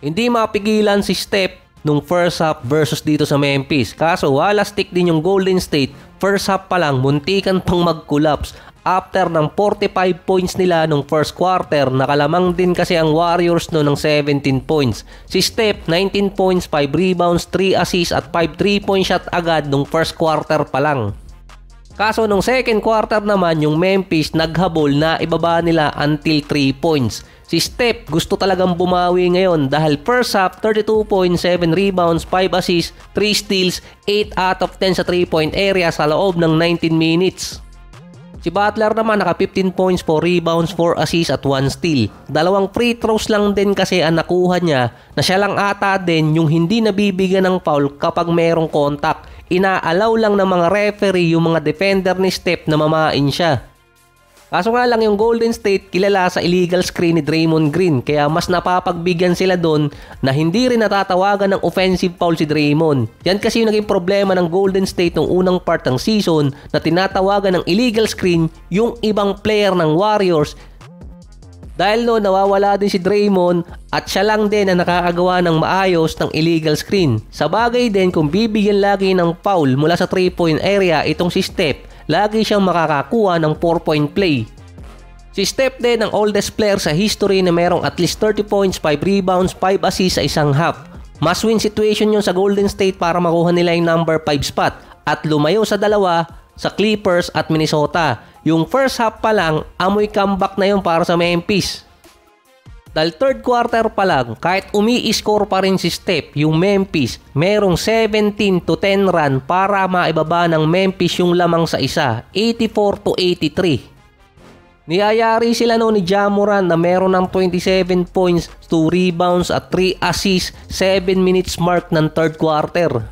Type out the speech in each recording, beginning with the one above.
Hindi mapigilan si Steph nung first half versus dito sa Memphis. Kaso wala stick din yung Golden State. First half pa lang, muntikan pang mag-collapse. After ng 45 points nila nung first quarter, nakalamang din kasi ang Warriors no ng 17 points. Si Steph, 19 points, 5 rebounds, 3 assists at 5 3-point shot agad nung first quarter pa lang. Kaso nung second quarter naman, yung Memphis naghabol na ibaba nila until 3 points. Si Steph gusto talagang bumawi ngayon dahil first half 32 points, 7 rebounds, 5 assists, 3 steals, 8 out of 10 sa 3-point area sa loob ng 19 minutes. Si Butler naman naka 15 points, 4 rebounds, 4 assists at 1 steal. Dalawang free throws lang din kasi ang nakuha niya na siya lang ata din yung hindi nabibigyan ng foul kapag merong contact. Inaalaw lang ng mga referee yung mga defender ni Steph na mamain siya. Kaso nga lang yung Golden State kilala sa illegal screen ni Draymond Green kaya mas napapagbigyan sila doon na hindi rin natatawagan ng offensive foul si Draymond. Yan kasi yung naging problema ng Golden State nung unang part ng season na tinatawagan ng illegal screen yung ibang player ng Warriors. Dahil no, nawawala din si Draymond at siya lang din ang nakakagawa ng maayos ng illegal screen. Sa bagay din kung bibigyan lagi ng foul mula sa 3-point area itong si Steph, lagi siyang makakakuha ng 4-point play. Si Steph din ang oldest player sa history na merong at least 30 points, 5 rebounds, 5 assists sa isang half. Must-win situation yun sa Golden State para makuha nila yung number 5 spot at lumayo sa dalawa sa Clippers at Minnesota. Yung first half pa lang, amoy comeback na yun para sa Memphis. Dahil third quarter pa lang, kahit umi-score pa rin si Steph, yung Memphis, merong 17-10 run para maibaba ng Memphis yung lamang sa isa, 84-83. Niyayari sila noon ni Ja Morant na meron ng 27 points, 2 rebounds at 3 assists, 7 minutes mark ng third quarter.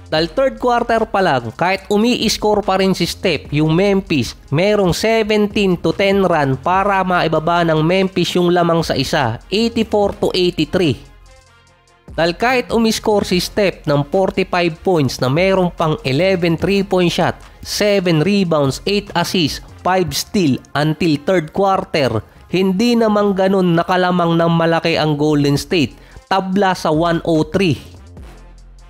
Dahil third quarter pa lang, kahit umi-score pa rin si Steph, yung Memphis, merong 17-10 run para maibaba ng Memphis yung lamang sa isa, 84-83. Dahil kahit umi-score si Steph ng 45 points na merong pang 11 3-point shot, 7 rebounds, 8 assists, 5 steal until third quarter, hindi naman ganun nakalamang ng malaki ang Golden State, tabla sa 103.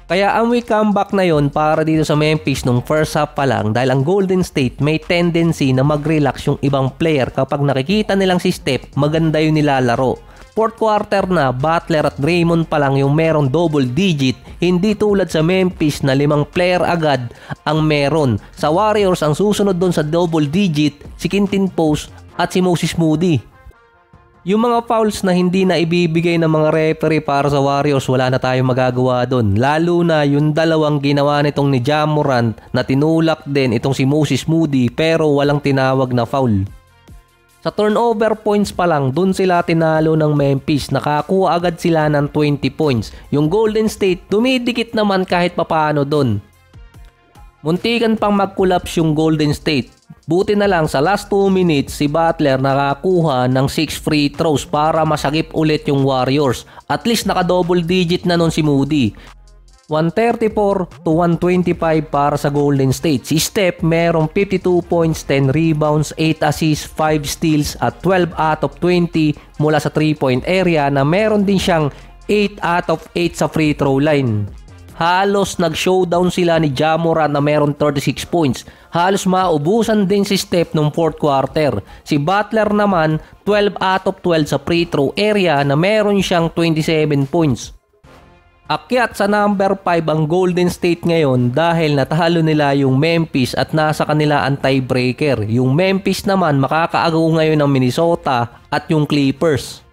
Kaya amoy comeback na yon para dito sa Memphis nung first half pa lang dahil ang Golden State may tendency na mag-relax yung ibang player kapag nakikita nilang si Steph maganda yung nilalaro. Fourth quarter na, Butler at Draymond pa lang yung merong double digit, hindi tulad sa Memphis na 5 player agad ang meron. Sa Warriors ang susunod doon sa double digit si Quinton Post at si Moses Moody. Yung mga fouls na hindi na ibibigay ng mga referee para sa Warriors, wala na tayong magagawa doon. Lalo na yung dalawang ginawa nitong ni Ja Morant na tinulak din itong si Moses Moody pero walang tinawag na foul. Sa turnover points pa lang, dun sila tinalo ng Memphis. Nakakuha agad sila ng 20 points. Yung Golden State, dumidikit naman kahit papaano dun. Muntikan pang mag-collapse yung Golden State. Buti na lang sa last 2 minutes si Butler nakakuha ng 6 free throws para masagip ulit yung Warriors. At least naka-double digit na nun si Moody. 134-125 para sa Golden State. Si Steph merong 52 points, 10 rebounds, 8 assists, 5 steals at 12 out of 20 mula sa 3-point area na meron din siyang 8 out of 8 sa free throw line. Halos nag-showdown sila ni Ja Morant na meron 36 points. Halos maubusan din si Steph nung fourth quarter. Si Butler naman 12 out of 12 sa free throw area na meron siyang 27 points. Akyat sa number 5 ang Golden State ngayon dahil natalo nila yung Memphis at nasa kanila ang tiebreaker. Yung Memphis naman makakaagaw ngayon ng Minnesota at yung Clippers.